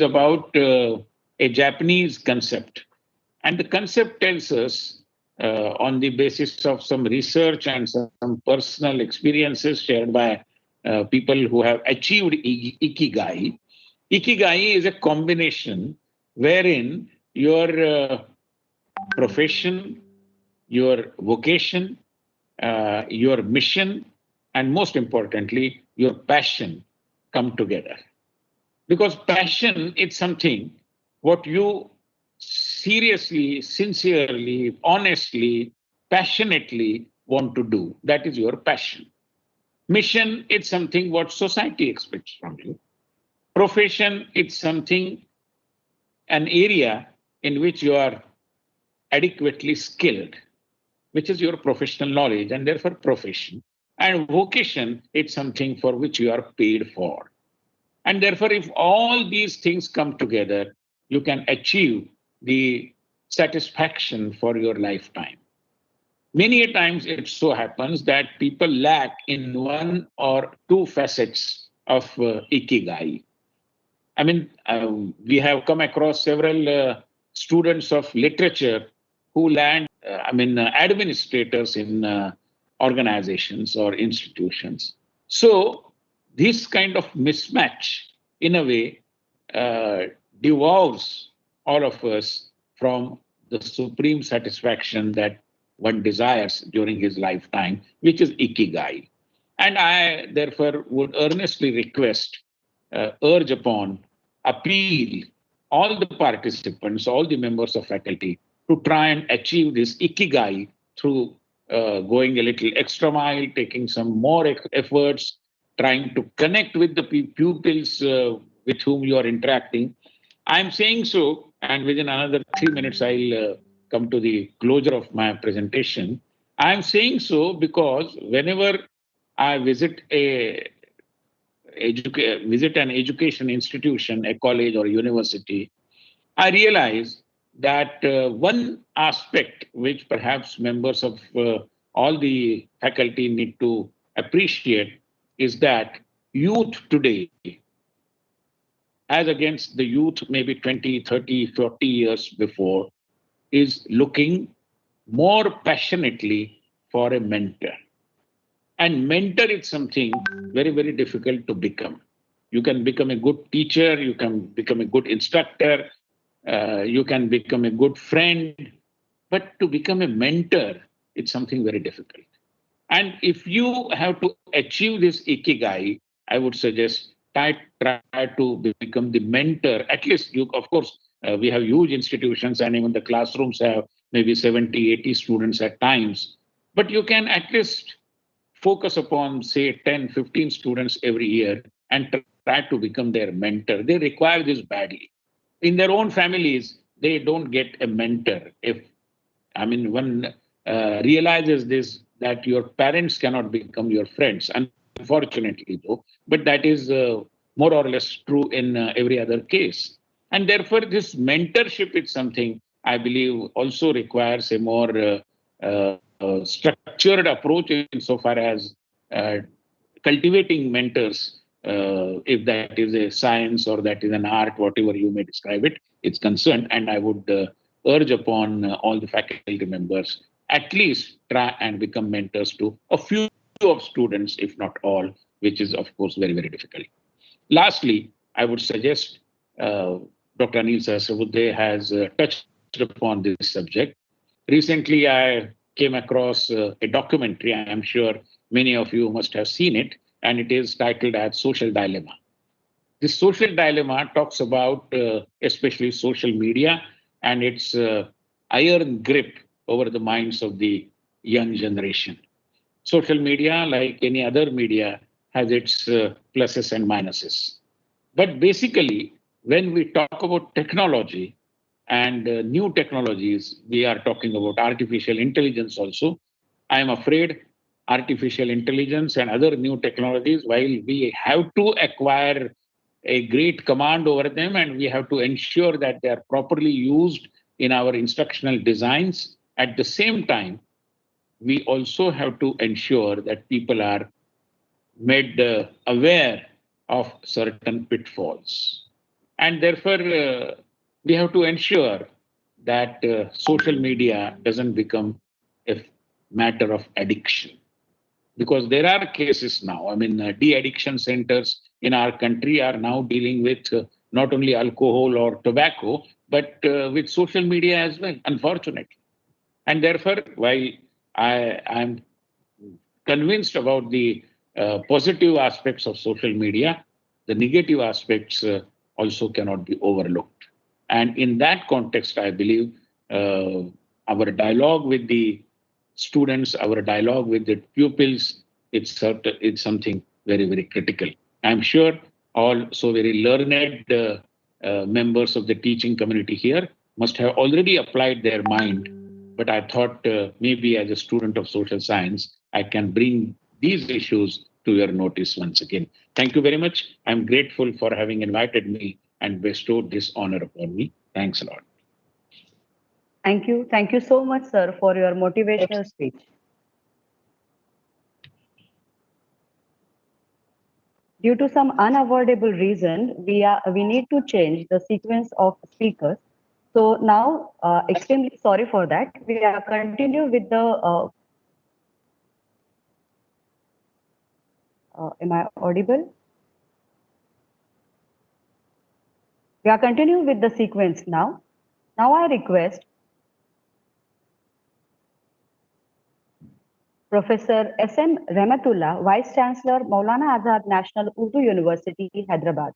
about a Japanese concept. And the concept tells us, on the basis of some research and some personal experiences shared by people who have achieved ikigai. Ikigai is a combination wherein your profession, your vocation, your mission, and most importantly, your passion come together. Because passion is something what you seriously, sincerely, honestly, passionately want to do. That is your passion. Mission is something what society expects from you. Profession is something, an area in which you are adequately skilled, which is your professional knowledge and therefore profession. And vocation is something for which you are paid for. And therefore, if all these things come together, you can achieve the satisfaction for your lifetime. Many a times it so happens that people lack in one or two facets of ikigai. I mean, we have come across several students of literature who land, administrators in organizations or institutions. So, this kind of mismatch, in a way, uh, devours all of us from the supreme satisfaction that one desires during his lifetime, which is ikigai. And I, therefore, would earnestly request, urge upon, appeal all the participants, all the members of faculty to try and achieve this ikigai through going a little extra mile, taking some more efforts, trying to connect with the pupils with whom you are interacting. I'm saying so, and within another 3 minutes, I'll come to the closure of my presentation. I'm saying so because whenever I visit an education institution, a college or university, I realize that one aspect which perhaps members of all the faculty need to appreciate is that youth today, as against the youth maybe 20, 30, 40 years before, is looking more passionately for a mentor. And mentor is something very, very difficult to become. You can become a good teacher, you can become a good instructor, you can become a good friend, but to become a mentor, it's something very difficult. And if you have to achieve this ikigai, I would suggest try to become the mentor. At least you, of course, we have huge institutions and even the classrooms have maybe 70, 80 students at times. But you can at least focus upon, say, 10, 15 students every year and try to become their mentor. They require this badly. In their own families, they don't get a mentor. If one realizes this, that your parents cannot become your friends, unfortunately, though, but that is more or less true in every other case. And therefore, this mentorship is something I believe also requires a more structured approach insofar as uh, cultivating mentors, if that is a science or that is an art, whatever you may describe it, it's concerned. And I would urge upon all the faculty members at least try and become mentors to a few of students, if not all, which is, of course, very, very difficult. Lastly, I would suggest Dr. Anil Sahasrabudhe has touched upon this subject. Recently, I came across a documentary. I am sure many of you must have seen it, and it is titled as Social Dilemma. This social dilemma talks about especially social media and its iron grip over the minds of the young generation. Social media, like any other media, has its pluses and minuses. But basically, when we talk about technology and new technologies, we are talking about artificial intelligence also. I am afraid artificial intelligence and other new technologies, while we have to acquire a great command over them and we have to ensure that they are properly used in our instructional designs, at the same time, we also have to ensure that people are made aware of certain pitfalls. And therefore, we have to ensure that social media doesn't become a matter of addiction. Because there are cases now. I mean, de-addiction centers in our country are now dealing with not only alcohol or tobacco, but with social media as well, unfortunately. And therefore, while I'm convinced about the positive aspects of social media, the negative aspects also cannot be overlooked. And in that context, I believe our dialogue with the students, our dialogue with the pupils, it's something very, very critical. I'm sure all so very learned members of the teaching community here must have already applied their mind. But I thought maybe as a student of social science, I can bring these issues to your notice once again. Thank you very much. I'm grateful for having invited me and bestowed this honor upon me. Thanks a lot. Thank you. Thank you so much, sir, for your motivational speech. Due to some unavoidable reason, we need to change the sequence of speakers. So now, extremely sorry for that. We are continue with the. Am I audible? We are continuing with the sequence now. Now I request Professor S.M. Rahmatullah, Vice Chancellor, Maulana Azad National Urdu University, Hyderabad.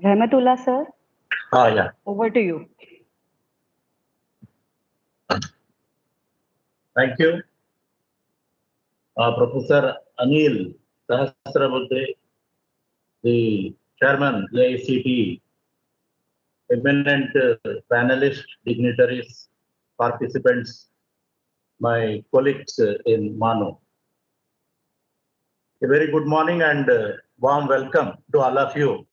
Rahmatullah, sir. Yeah. Over to you. Thank you. Professor Anil Sahasrabudhe, the Chairman, AICTE, eminent panelists, dignitaries, participants, my colleagues in Mano. A very good morning and warm welcome to all of you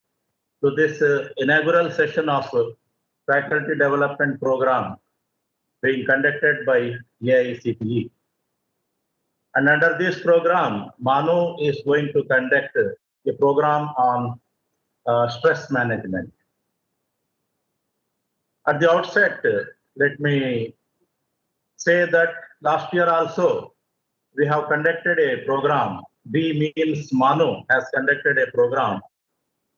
to this inaugural session of Faculty Development Program being conducted by AICTE. And under this program, Manu is going to conduct a program on stress management. At the outset, let me say that last year also, we have conducted a program. B means Manu has conducted a program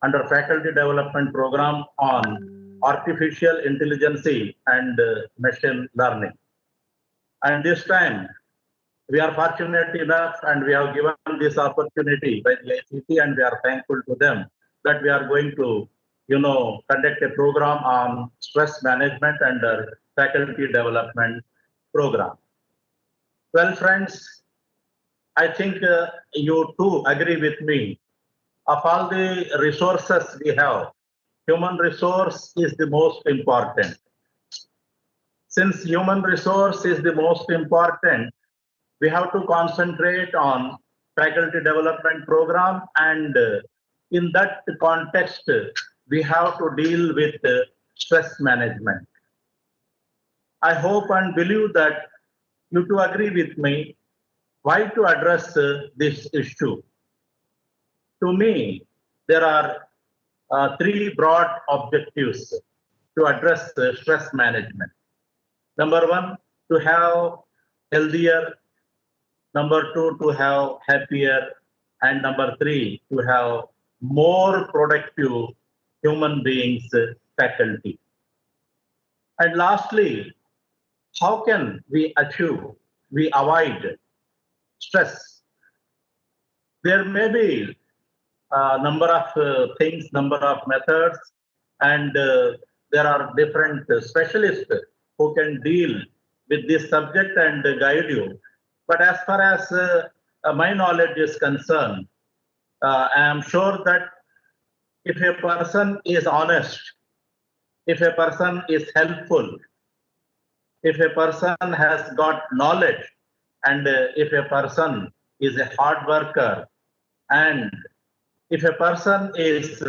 under faculty development program on artificial intelligence and machine learning. And this time, we are fortunate enough and we have given this opportunity by the ICT and we are thankful to them that we are going to, conduct a program on stress management under faculty development program. Well, friends, I think you too agree with me. Of all the resources we have, human resource is the most important. Since human resource is the most important, we have to concentrate on faculty development program, and in that context, we have to deal with stress management. I hope and believe that you too agree with me. Why to address this issue? To me, there are three broad objectives to address stress management. Number one, to have healthier. Number two, to have happier. And number three, to have more productive human beings faculty. And lastly, how can we avoid stress? There may be a number of things, number of methods, and there are different specialists who can deal with this subject and guide you. But as far as my knowledge is concerned, I am sure that if a person is honest, if a person is helpful, if a person has got knowledge, and if a person is a hard worker, and if a person is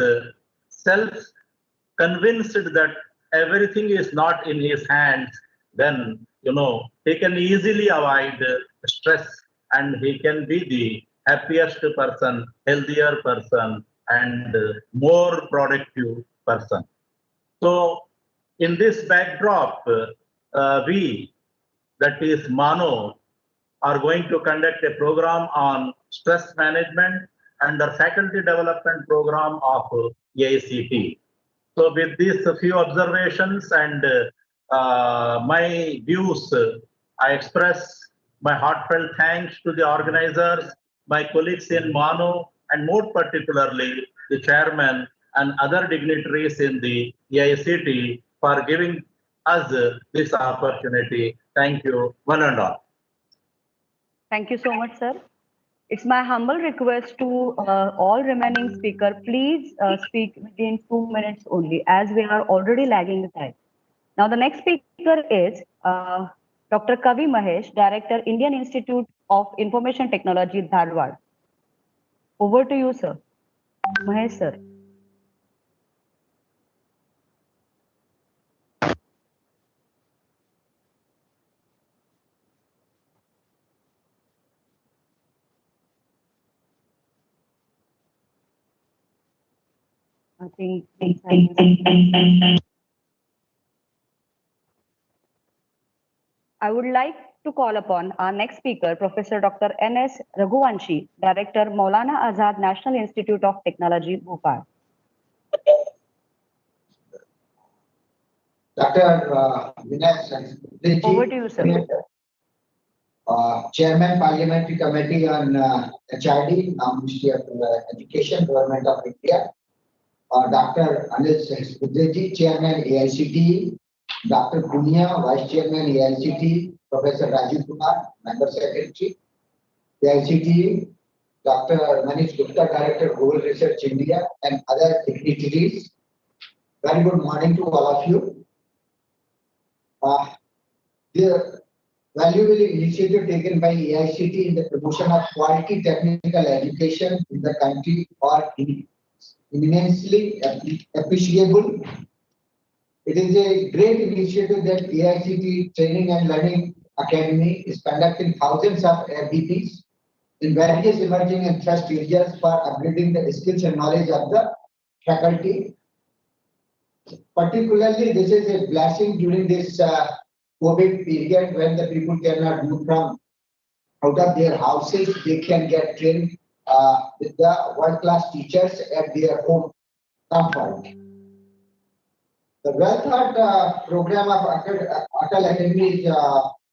self-convinced that everything is not in his hands, then he can easily avoid stress and he can be the happiest person, healthier person, and more productive person. So, in this backdrop, we, that is Mano, are going to conduct a program on stress management under faculty development program of AICT. So with these few observations and my views, I express my heartfelt thanks to the organizers, my colleagues in Mano, and more particularly the chairman and other dignitaries in the AICT for giving us this opportunity. Thank you, one and all. Thank you so much, sir. It's my humble request to all remaining speaker, please speak within 2 minutes only, as we are already lagging the time. Now, the next speaker is Dr. Kavi Mahesh, Director, Indian Institute of Information Technology, Dharwad. Over to you, sir. Mahesh, sir. I think I would like to call upon our next speaker, Professor Dr. N.S. Raghuvanshi, Director, Maulana Azad National Institute of Technology, Bhopal. Dr. Vinay, Over to you, sir. Chairman Parliamentary Committee on HRD, Ministry of Education, Government of India. Dr. Anil Sahasbuddhe, Chairman AICT. Dr. Punia, Vice Chairman AICT. Professor Rajiv Kumar, Member Secretary AICT. Dr. Manish Gupta, Director, Global Research India, and other dignitaries. Very good morning to all of you. The valuable initiative taken by AICT in the promotion of quality technical education in the country are immensely appreciable. It is a great initiative that AICT Training and Learning Academy is conducting thousands of FDPs in various emerging and thrust areas for upgrading the skills and knowledge of the faculty. Particularly, this is a blessing during this COVID period when the people cannot move from out of their houses. They can get trained with the world-class teachers at their home comfort. The well-thought program of ATAL Academy is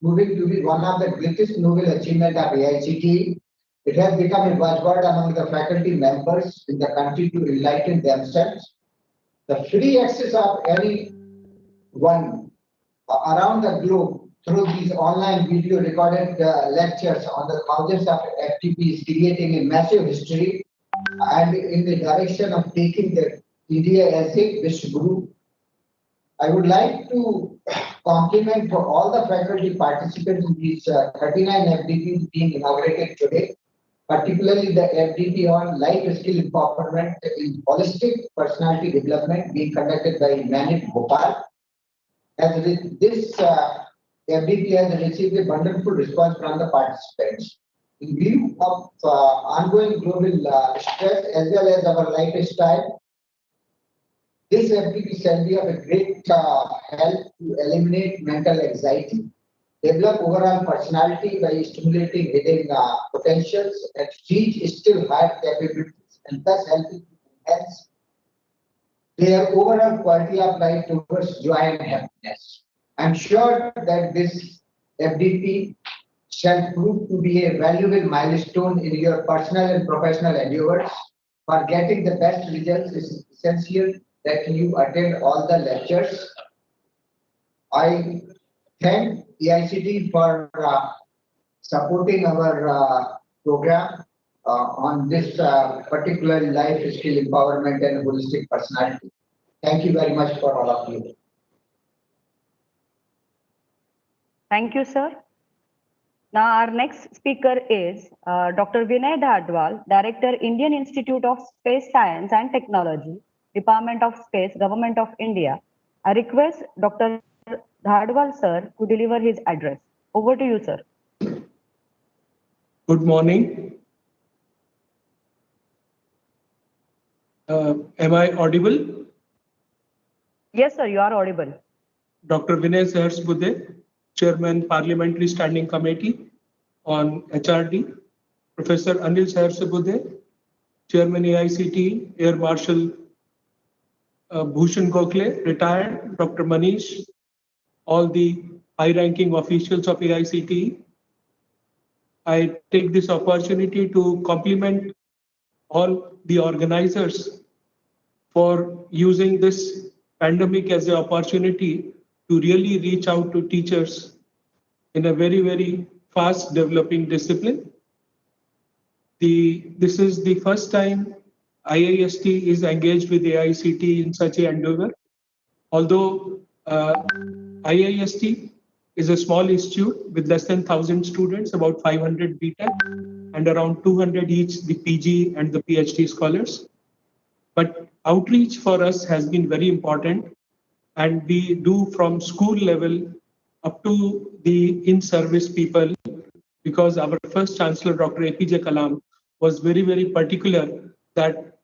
moving to be one of the greatest noble achievement of AICT. It has become a buzzword among the faculty members in the country to enlighten themselves. The free access of anyone around the globe through these online video recorded lectures on the thousands of FTPs, creating a massive history and in the direction of taking the India as a best group. I would like to compliment for all the faculty participants in these 39 FDPs being inaugurated today, particularly the FDP on life skill empowerment in holistic personality development being conducted by Manit Bhopal. As this FDP has received a wonderful response from the participants. In view of ongoing global stress as well as our lifestyle, this FDP shall be of a great help to eliminate mental anxiety, develop overall personality by stimulating hidden potentials, and reach still higher capabilities, and thus helping to enhance their overall quality of life towards joy and happiness. I'm sure that this FDP shall prove to be a valuable milestone in your personal and professional endeavors. For getting the best results, it is essential that you attend all the lectures. I thank AICT for supporting our program on this particular life skill empowerment and holistic personality. Thank you very much for all of you. Thank you, sir. Now, our next speaker is Dr. Vinay Dhardwal, Director, Indian Institute of Space Science and Technology, Department of Space, Government of India. I request Dr. Dhardwal, sir, to deliver his address. Over to you, sir. Good morning. Am I audible? Yes, sir, you are audible. Dr. Vinay Sahasrabudhe, Chairman Parliamentary Standing Committee on HRD. Professor Anil Sahasrabudhe, Chairman AICTE, Air Marshal Bhushan Gokhale, retired, Dr. Manish, all the high-ranking officials of AICTE. I take this opportunity to compliment all the organizers for using this pandemic as an opportunity to really reach out to teachers in a very, very fast developing discipline. This is the first time IIST is engaged with AICTE in such an endeavor. Although IIST is a small institute with less than 1,000 students, about 500 BTech, and around 200 each the PG and the PhD scholars. But outreach for us has been very important, and we do from school level up to the in-service people, because our first Chancellor, Dr. APJ Kalam, was very, very particular that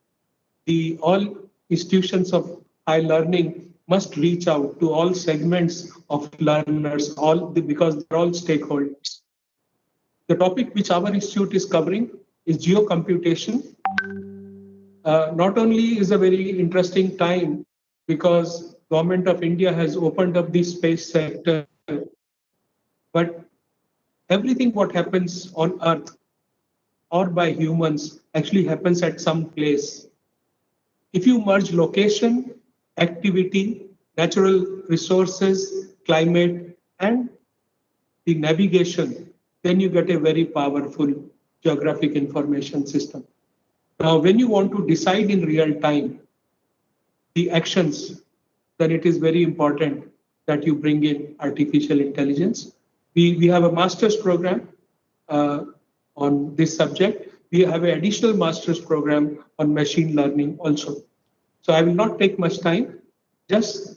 the all institutions of high learning must reach out to all segments of learners, because they're all stakeholders. The topic which our institute is covering is geocomputation. Not only is a very interesting time because Government of India has opened up the space sector, but everything what happens on Earth or by humans actually happens at some place. If you merge location, activity, natural resources, climate, and the navigation, then you get a very powerful geographic information system. Now, when you want to decide in real time the actions, then it is very important that you bring in artificial intelligence. We have a master's program on this subject. We have an additional master's program on machine learning also. So I will not take much time, just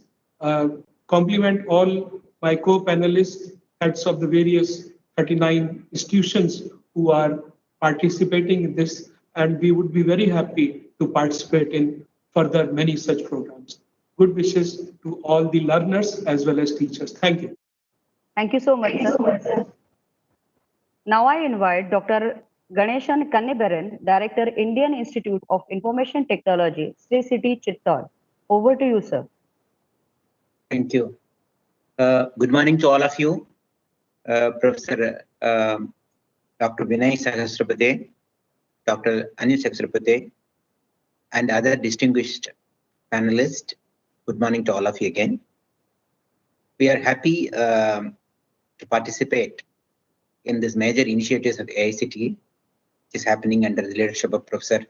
compliment all my co-panelists, heads of the various 39 institutions who are participating in this, and we would be very happy to participate in further many such programs. Good wishes to all the learners as well as teachers. Thank you. Thank you so much, sir. Now I invite Dr. Ganeshan Kanniberan, Director, Indian Institute of Information Technology, Sri City, Chittor. Over to you, sir. Thank you. Good morning to all of you. Professor Dr. Vinay Sahasrabudhe, Dr. Anil Sahasrabudhe, and other distinguished panelists. Good morning to all of you again. We are happy to participate in this major initiatives of AICTE, which is happening under the leadership of Professor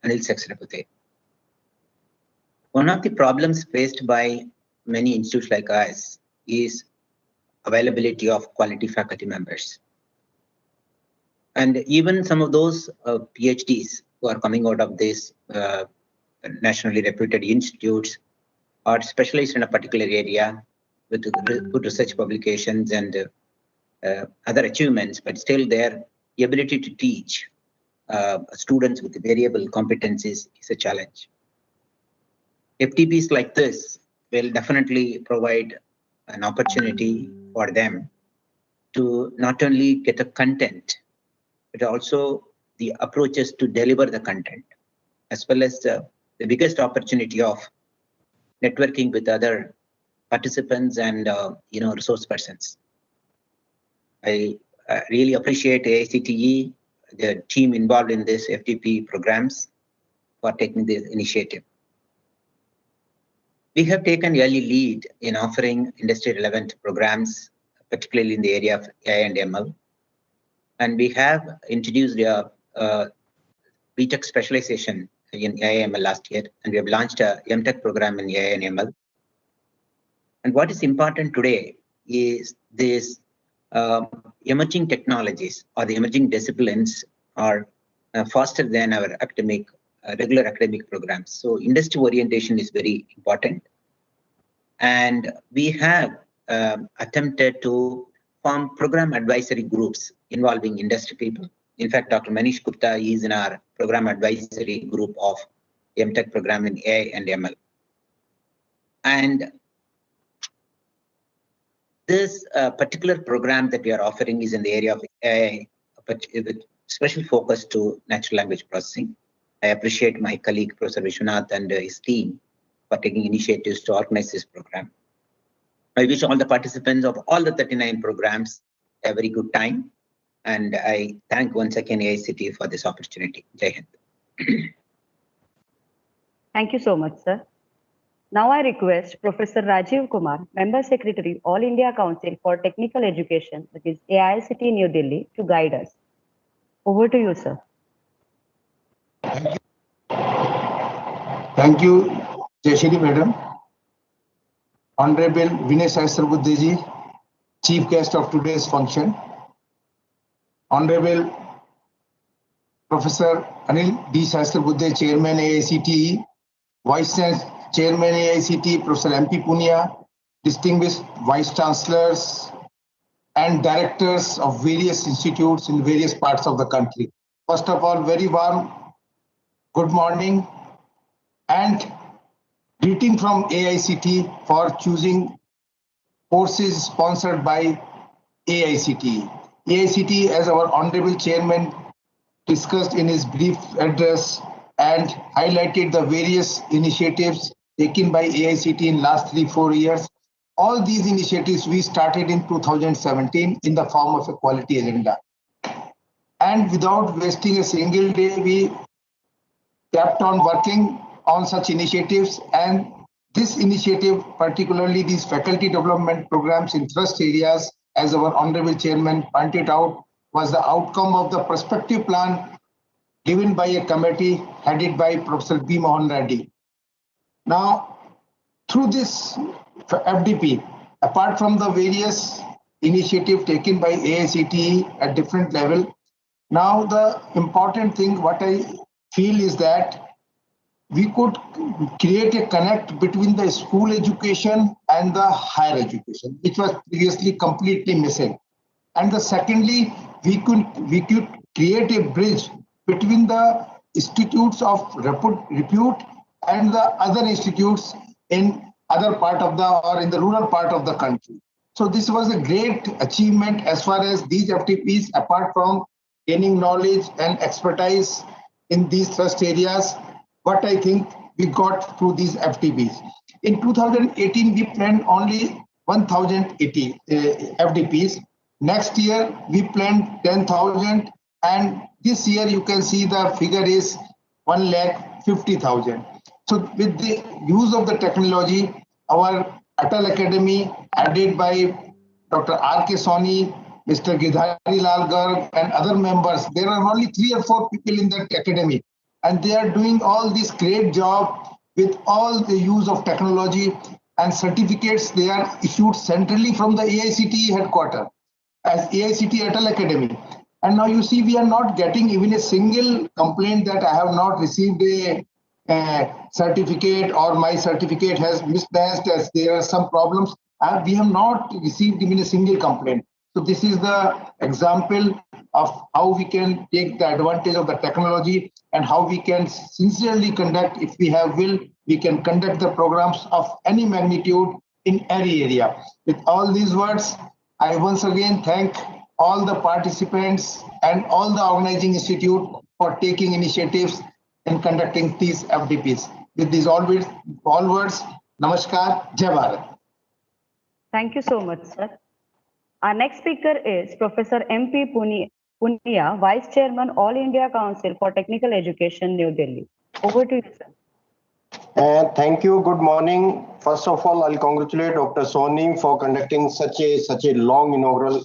Anil Sahasrabudhe. One of the problems faced by many institutes like us is availability of quality faculty members. And even some of those PhDs who are coming out of these nationally reputed institutes are specialized in a particular area with good research publications and other achievements, but still their ability to teach students with variable competencies is a challenge. FDPs like this will definitely provide an opportunity for them to not only get a content, but also the approaches to deliver the content, as well as the biggest opportunity of networking with other participants and resource persons. I really appreciate AICTE, the team involved in this FDP programs, for taking this initiative. We have taken early lead in offering industry-relevant programs, particularly in the area of AI and ML. And we have introduced a BTech specialization in AI and ML last year, and we have launched a MTech program in AI and ML. And what is important today is this emerging technologies or the emerging disciplines are faster than our academic regular academic programs. So industry orientation is very important. And we have attempted to form program advisory groups involving industry people. In fact, Dr. Manish Gupta is in our program advisory group of MTech program in AI and ML. And this particular program that we are offering is in the area of AI, but with special focus to natural language processing. I appreciate my colleague, Professor Vishwanath, and his team for taking initiatives to organize this program. I wish all the participants of all the 39 programs a very good time. And I thank once again AICTE for this opportunity. Jai Hind. Thank you so much, sir. Now I request Professor Rajiv Kumar, Member Secretary, All India Council for Technical Education, that is AICTE New Delhi, to guide us. Over to you, sir. Thank you, Jayashri Madam. Honorable Vinay Sahasrabudhe ji, Chief Guest of today's function. Honorable Professor Anil D. Sahasrabudhe, Chairman AICTE, Vice Chairman AICTE, Professor M.P. Punia, distinguished Vice Chancellors and Directors of various institutes in various parts of the country. First of all, very warm good morning and greeting from AICTE for choosing courses sponsored by AICTE. AICTE, as our Honorable Chairman discussed in his brief address and highlighted the various initiatives taken by AICTE in last 3-4 years. All these initiatives we started in 2017 in the form of a quality agenda. And without wasting a single day, we kept on working on such initiatives, and this initiative, particularly these faculty development programs in thrust areas, as our Honorable Chairman pointed out, was the outcome of the prospective plan given by a committee headed by Professor B. Mohan Reddy. Now, through this FDP, apart from the various initiatives taken by AICTE at different level, now the important thing what I feel is that we could create a connect between the school education and the higher education, which was previously completely missing. And the secondly, we could create a bridge between the institutes of repute and the other institutes in other part of the or in the rural part of the country. So this was a great achievement as far as these FTPs, apart from gaining knowledge and expertise in these thrust areas, what I think we got through these FTPs. In 2018, we planned only 1,080 FDPs. Next year, we planned 10,000. And this year, you can see the figure is 1,50,000. So with the use of the technology, our ATAL Academy, added by Dr. R.K. Soni, Mr. Gidhari Lal Garg, and other members, there are only 3 or 4 people in that academy. And they are doing all this great job with all the use of technology, and certificates they are issued centrally from the AICTE headquarters as AICTE ATAL Academy. And now you see we are not getting even a single complaint that I have not received a certificate or my certificate has mismatched as there are some problems. We have not received even a single complaint. So this is the example of how we can take the advantage of the technology and how we can sincerely conduct, if we have will, we can conduct the programs of any magnitude in any area. With all these words, I once again thank all the participants and all the organizing institute for taking initiatives in conducting these FDPs. With these all words, Namaskar, Jai Bharat. Thank you so much, sir. Our next speaker is Professor M.P. Punia, Vice Chairman, All India Council for Technical Education, New Delhi. Over to you, sir. Thank you. Good morning. First of all, I'll congratulate Dr. Soni for conducting such a long inaugural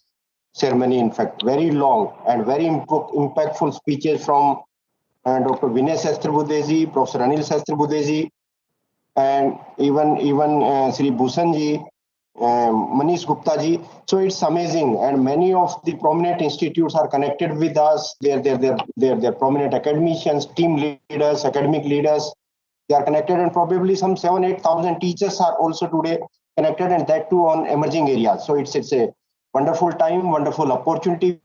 ceremony. In fact, very long and very impactful speeches from Dr. Vinay Sahasrabudhe ji, Professor Anil Sahasrabudhe ji, and even Sri Bhushan ji, Manish Gupta ji. So it's amazing, and many of the prominent institutes are connected with us. They're prominent academicians, team leaders, academic leaders. They are connected, and probably some 7,000-8,000 teachers are also today connected, and that too on emerging areas. So it's a wonderful time, wonderful opportunity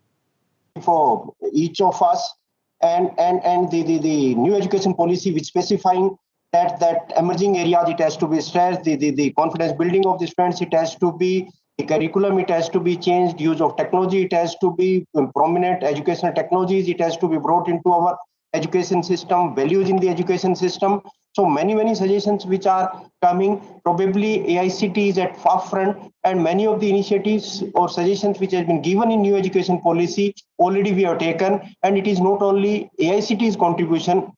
for each of us. and the new education policy which specifying that emerging areas it has to be stressed, the confidence building of the students it has to be, the curriculum it has to be changed, use of technology it has to be prominent, educational technologies it has to be brought into our education system, values in the education system. So many suggestions which are coming. Probably AICT is at forefront, and many of the initiatives or suggestions which have been given in new education policy already we have taken. And it is not only AICT's contribution,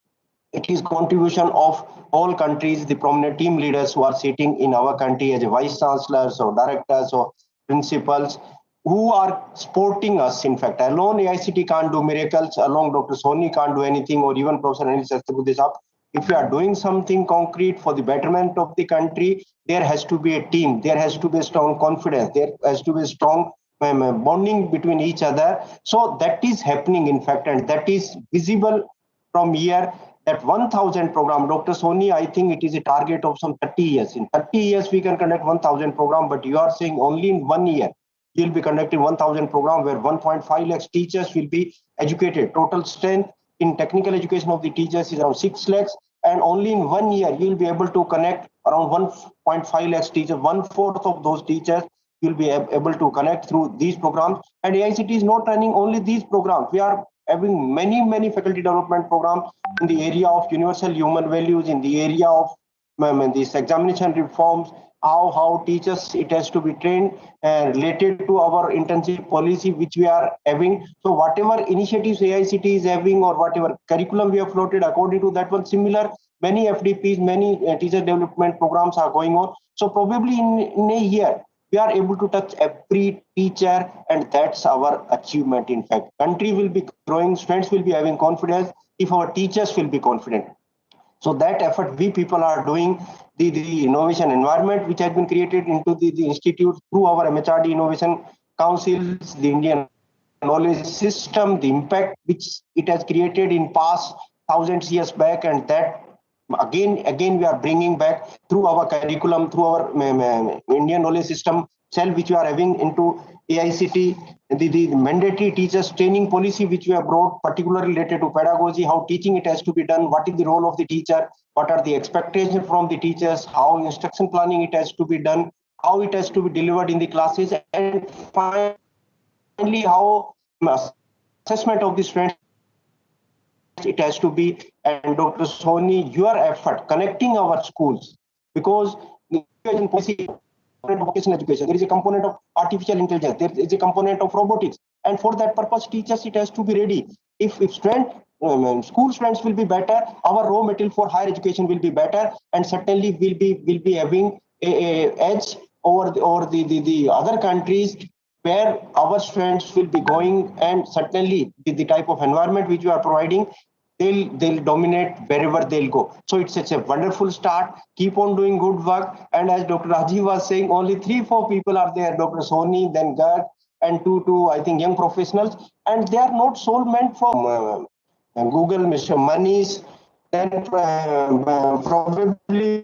it is contribution of all countries, the prominent team leaders who are sitting in our country as vice chancellors or directors or principals, who are supporting us. In fact, alone AICT can't do miracles, alone Dr. Soni can't do anything, or even Professor Anil Sastry. If we are doing something concrete for the betterment of the country, there has to be a team, there has to be a strong confidence, there has to be a strong bonding between each other. So that is happening, in fact, and that is visible from here. That 1,000 program, Dr. Soni, I think it is a target of some 30 years. In 30 years, we can conduct 1,000 program, but you are saying only in 1 year, you'll be conducting 1,000 program where 1.5 lakhs teachers will be educated. Total strength in technical education of the teachers is around 6 lakhs. And only in 1 year, you'll be able to connect around 1.5 lakhs teachers. 1/4 of those teachers you'll be able to connect through these programs. And AICT is not running only these programs. We are having many faculty development programs in the area of universal human values, in the area of these examination reforms, how teachers it has to be trained related to our internship policy which we are having. So whatever initiatives AICT is having or whatever curriculum we have floated according to that one, similar many FDPs, many teacher development programs are going on. So probably in a year we are able to touch every teacher, and that's our achievement. In fact, country will be growing, students will be having confidence if our teachers will be confident. So that effort we people are doing, the innovation environment which has been created into the institute through our MHRD innovation councils, the Indian knowledge system, the impact which it has created in past thousands years back, and that again we are bringing back through our curriculum, through our Indian knowledge system cell which we are having into AICT, the mandatory teachers training policy which we have brought, particularly related to pedagogy, how teaching it has to be done, what is the role of the teacher, what are the expectations from the teachers, how instruction planning it has to be done, how it has to be delivered in the classes, and finally how assessment of the students it has to be. And Dr. Soni, your effort connecting our schools, because the education policy, vocational education, there is a component of artificial intelligence, there is a component of robotics, and for that purpose teachers it has to be ready. If school students will be better, our raw material for higher education will be better, and certainly will be having a edge over the other countries where our students will be going, and certainly the type of environment which we are providing, they'll dominate wherever they'll go. So it's such a wonderful start. Keep on doing good work. And as Dr. Rajiv was saying, only 3-4 people are there, Dr. Soni, then Gert, and two I think young professionals, and they are not sole meant for Google, Mr. Manish, then probably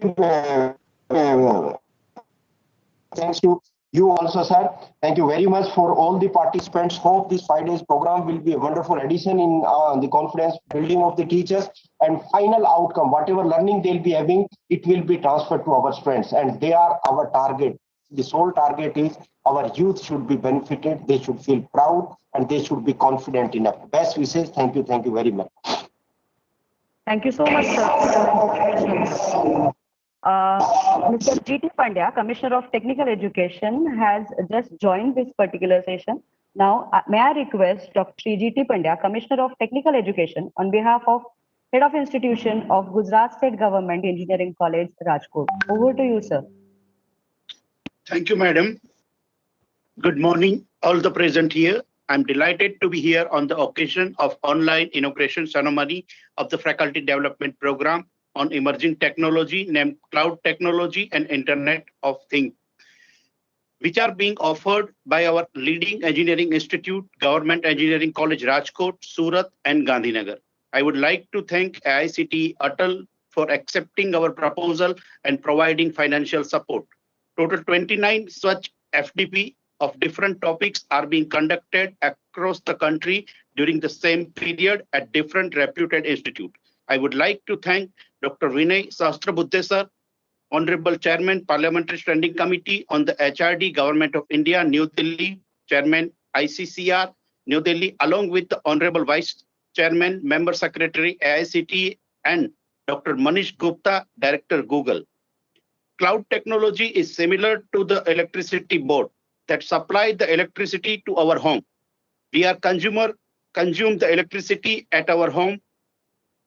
thanks to you also, sir. Thank you very much for all the participants. Hope this 5 days program will be a wonderful addition in the confidence building of the teachers, and final outcome, whatever learning they'll be having, it will be transferred to our students, and they are our target. The sole target is our youth should be benefited, they should feel proud, and they should be confident enough. Best wishes. Thank you very much. Thank you so much, sir. Mr. G.T. Pandya, Commissioner of Technical Education, has just joined this particular session. Now, may I request Dr. G.T. Pandya, Commissioner of Technical Education, on behalf of Head of Institution of Gujarat State Government Engineering College, Rajkot. Over to you, sir. Thank you, madam. Good morning, all the present here. I'm delighted to be here on the occasion of online inauguration ceremony of the Faculty Development Program on emerging technology named Cloud Technology and Internet of Things, which are being offered by our leading engineering institute, Government Engineering College Rajkot, Surat and Gandhinagar. I would like to thank AICT ATAL for accepting our proposal and providing financial support. Total 29 such FDP of different topics are being conducted across the country during the same period at different reputed institutes. I would like to thank Dr. Vinay Sahasrabudhe sir, Honorable Chairman, Parliamentary Standing Committee on the HRD, Government of India, New Delhi, Chairman, ICCR, New Delhi, along with the Honorable Vice Chairman, Member Secretary, AICT, and Dr. Manish Gupta, Director, Google. Cloud technology is similar to the electricity board that supply the electricity to our home. We are consume the electricity at our home.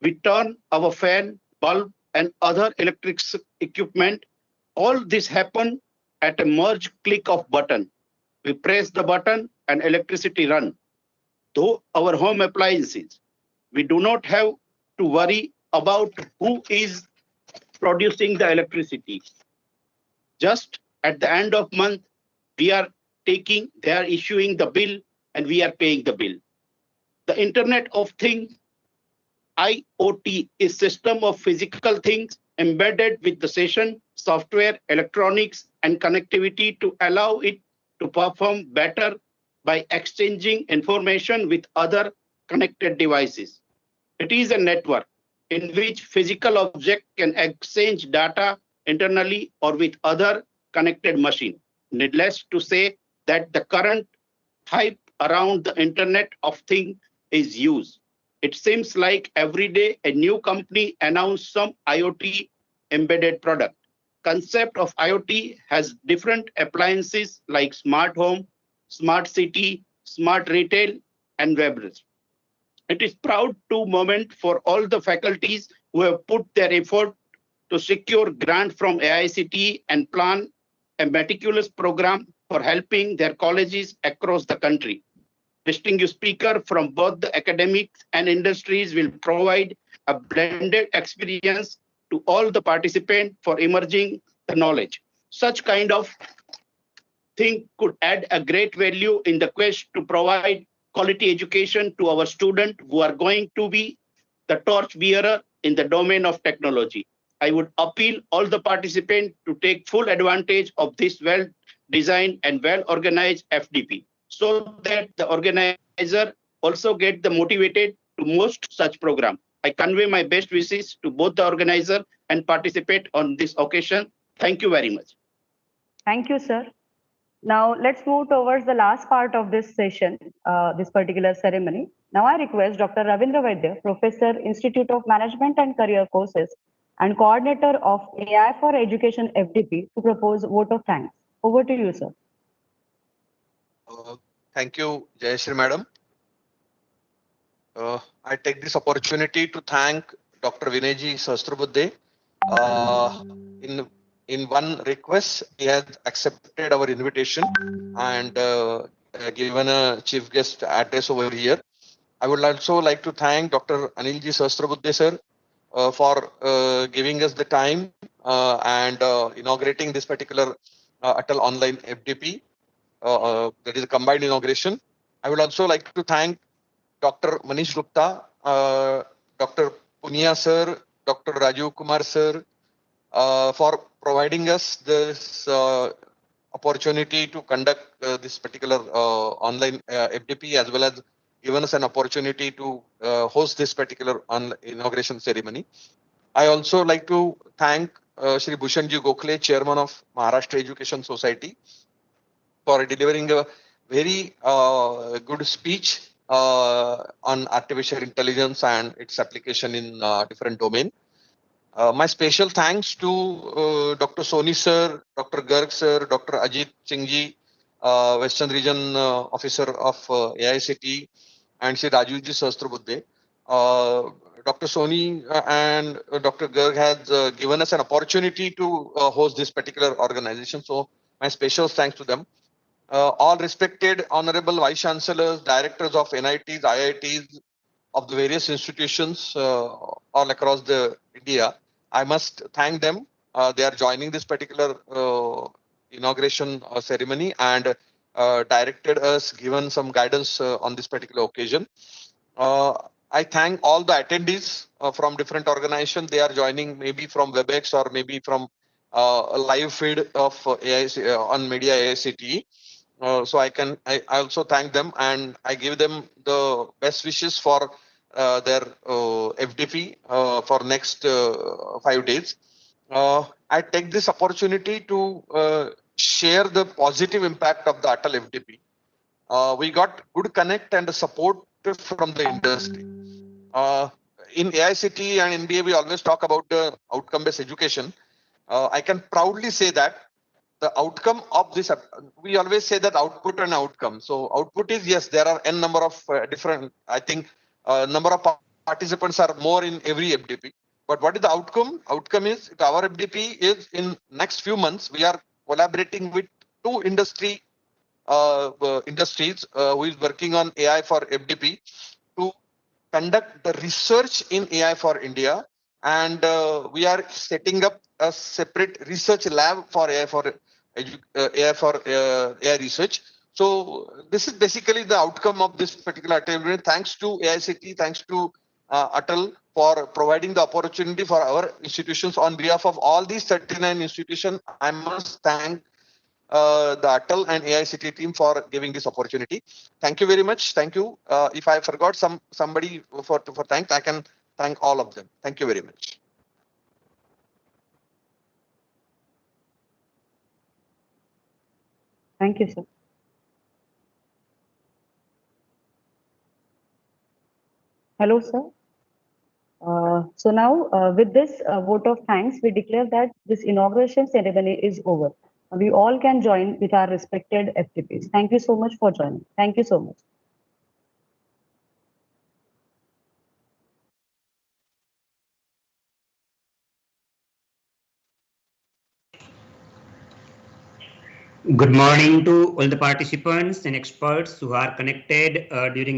We turn our fan, bulb, and other electric equipment. All this happen at a merge click of button. We press the button and electricity run. Though our home appliances, we do not have to worry about who is producing the electricity. Just at the end of month, they are issuing the bill and we are paying the bill. The Internet of Things, IoT, is system of physical things embedded with the session, software, electronics, and connectivity to allow it to perform better by exchanging information with other connected devices. It is a network in which physical objects can exchange data internally or with other connected machine. Needless to say that the current hype around the Internet of Things is used. It seems like every day a new company announces some IoT embedded product. Concept of IoT has different appliances like smart home, smart city, smart retail, and webs. It is proud to moment for all the faculties who have put their effort to secure grant from AICT and plan a meticulous program for helping their colleges across the country. Distinguished speaker from both the academics and industries will provide a blended experience to all the participants for emerging the knowledge. Such kind of thing could add a great value in the quest to provide quality education to our students who are going to be the torch bearer in the domain of technology. I would appeal all the participants to take full advantage of this well-designed and well-organized FDP so that the organizer also get the motivated to host such program. I convey my best wishes to both the organizer and participate on this occasion. Thank you very much. Thank you, sir. Now let's move towards the last part of this session, this particular ceremony. Now I request Dr. Ravindra Vaidya, Professor, Institute of Management and Career Courses and Coordinator of AI for Education FDP to propose vote of thanks. Over to you, sir. Thank you, Jayashree Madam. I take this opportunity to thank Dr. Vinayji Sahasrabudhe. In one request, he has accepted our invitation and given a chief guest address over here. I would also like to thank Dr. Anilji Sahasrabudhe sir for giving us the time and inaugurating this particular ATAL online FDP. That is a combined inauguration. I would also like to thank Dr. Manish Gupta, Dr. Punia sir, Dr. Rajiv Kumar sir for providing us this opportunity to conduct this particular online FDP, as well as given us an opportunity to host this particular inauguration ceremony. I also like to thank Shri Bhushanji Gokhale, Chairman of Maharashtra Education Society, for delivering a very good speech on artificial intelligence and its application in different domains. My special thanks to Dr. Soni sir, Dr. Garg sir, Dr. Ajit Singh ji, Western Region Officer of AICT, and Shri Rajivji Sahasrabudhe. Dr. Soni and Dr. Garg has given us an opportunity to host this particular organization. So my special thanks to them. All respected Honorable Vice Chancellors, Directors of NITs, IITs, of the various institutions all across the India. I must thank them. They are joining this particular inauguration ceremony and directed us, given some guidance on this particular occasion. I thank all the attendees from different organizations. They are joining maybe from WebEx or maybe from a live feed of AIC, on Media AICT. So I also thank them, and I give them the best wishes for their FDP for next 5 days. I take this opportunity to share the positive impact of the ATAL FDP. We got good connect and support from the industry. In AICT and NBA, we always talk about the outcome-based education. I can proudly say that the outcome of this, we always say that output and outcome. So output is, yes, there are n number of different, I think number of participants are more in every FDP. But what is the outcome? Outcome is our FDP is in next few months, we are collaborating with 2 industries who is working on AI for FDP to conduct the research in AI for India. And we are setting up a separate research lab for AI for AI research. So this is basically the outcome of this particular activity. Thanks to AICT, thanks to ATAL for providing the opportunity for our institutions. On behalf of all these 39 institutions, I must thank the ATAL and AICT team for giving this opportunity. Thank you very much. Thank you. If I forgot somebody for thank, I can thank all of them. Thank you very much. Thank you, sir. Hello, sir. So now, with this vote of thanks, we declare that this inauguration ceremony is over. We all can join with our respected FDPs. Thank you so much for joining. Thank you so much. Good morning to all the participants and experts who are connected during